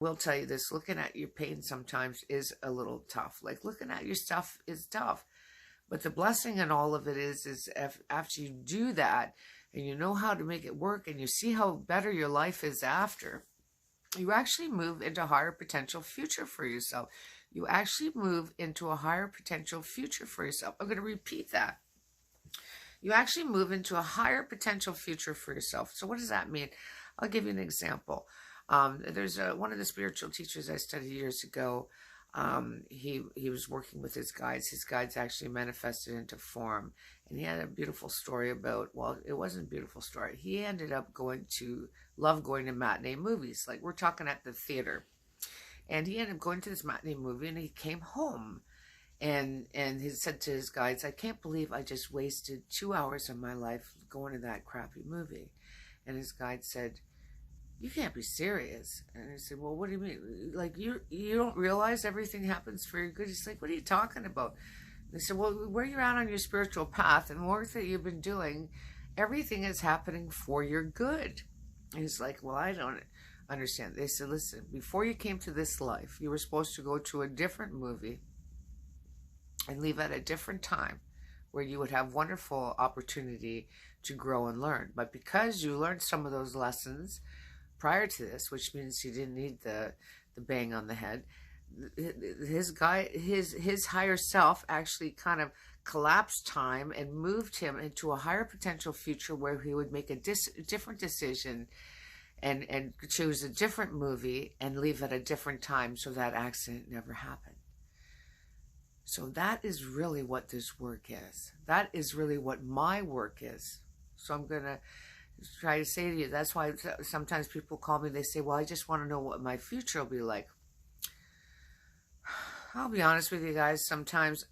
will tell you this, looking at your pain sometimes is a little tough. Like looking at your stuff is tough. But the blessing in all of it is if, after you do that and you know how to make it work and you see how better your life is after, you actually move into a higher potential future for yourself. You actually move into a higher potential future for yourself. I'm going to repeat that. You actually move into a higher potential future for yourself. So what does that mean? I'll give you an example. There's one of the spiritual teachers I studied years ago. He was working with his guides. His guides actually manifested into form. And he had a beautiful story about, well, it wasn't a beautiful story. He ended up going to matinee movies. Like we're talking at the theater. And he ended up going to this matinee movie and he came home. And he said to his guides, I can't believe I just wasted 2 hours of my life going to that crappy movie. And his guide said, you can't be serious. And I said, well, what do you mean? Like, you don't realize everything happens for your good? He's like, what are you talking about? And I said, well, where you're at on your spiritual path and work that you've been doing, everything is happening for your good. And he's like, well, I don't understand. They said, listen, before you came to this life, you were supposed to go to a different movie and leave at a different time where you would have wonderful opportunity to grow and learn. But because you learned some of those lessons prior to this, which means you didn't need the bang on the head, his higher self actually kind of collapsed time and moved him into a higher potential future where he would make a different decision and choose a different movie and leave at a different time so that accident never happened. So that is really what this work is. That is really what my work is. So I'm going to try to say to you, that's why sometimes people call me, they say, well, I just want to know what my future will be like. I'll be honest with you guys, sometimes,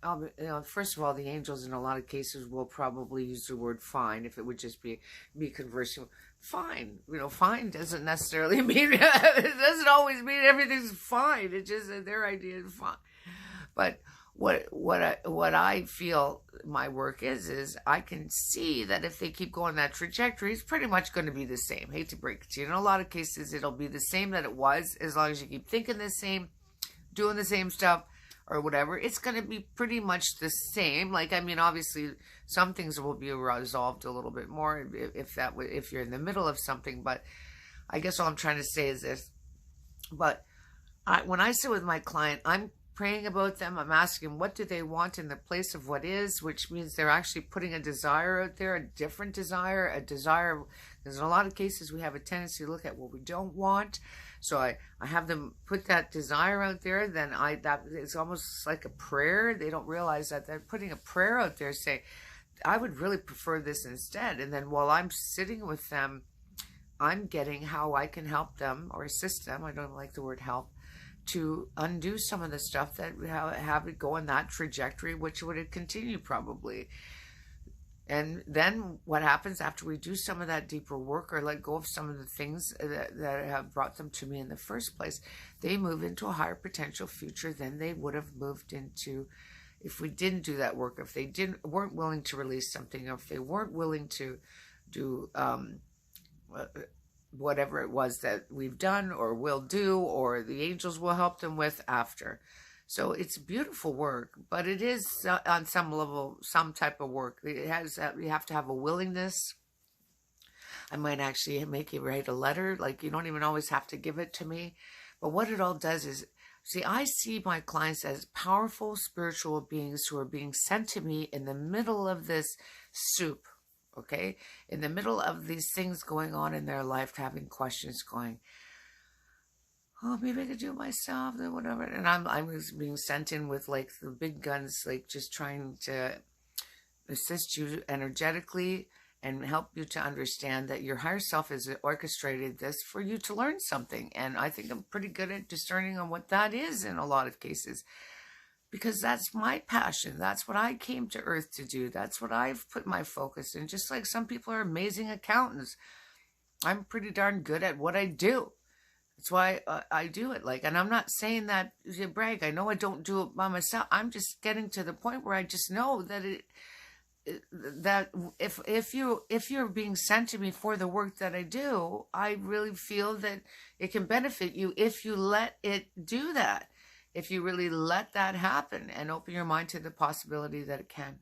first of all, the angels in a lot of cases will probably use the word fine if it would just be me conversing. Fine. Fine doesn't necessarily mean, it doesn't always mean everything's fine. It's just their idea of fine. But what I feel my work is I can see that if they keep going that trajectory, it's pretty much going to be the same. Hate to break it to you. In a lot of cases, it'll be the same that it was, as long as you keep thinking the same, doing the same stuff, or whatever. It's going to be pretty much the same. Like, I mean, obviously, some things will be resolved a little bit more if you're in the middle of something. But I guess all I'm trying to say is this. But when I sit with my client, I'm praying about them. I'm asking what do they want in the place of what is, which means they're actually putting a desire out there, a different desire, because in a lot of cases we have a tendency to look at what we don't want. So I have them put that desire out there. Then that it's almost like a prayer. They don't realize that they're putting a prayer out there saying, I would really prefer this instead. And then while I'm sitting with them, I'm getting how I can help them or assist them. I don't like the word help, to undo some of the stuff that have it go in that trajectory, which would continue probably. And then what happens after we do some of that deeper work or let go of some of the things that have brought them to me in the first place, they move into a higher potential future than they would have moved into if we didn't do that work, if they weren't willing to release something, or if they weren't willing to do whatever it was that we've done or will do, or the angels will help them with after. So it's beautiful work, but it is on some level, some type of work. You have to have a willingness. I might actually make you write a letter. Like, you don't even always have to give it to me. But what it all does is, see, I see my clients as powerful spiritual beings who are being sent to me in the middle of this soup. Okay, in the middle of these things going on in their life, having questions going, oh, maybe I could do it myself, then whatever. And I'm being sent in with like the big guns, like just trying to assist you energetically and help you to understand that your higher self has orchestrated this for you to learn something. And I think I'm pretty good at discerning on what that is in a lot of cases, because that's my passion. That's what I came to Earth to do. That's what I've put my focus in. Just like some people are amazing accountants, I'm pretty darn good at what I do. That's why I do it. Like, and I'm not saying that to brag. I know I don't do it by myself. I'm just getting to the point where I just know that that if you're being sent to me for the work that I do, I really feel that it can benefit you if you let it do that. If you really let that happen and open your mind to the possibility that it can.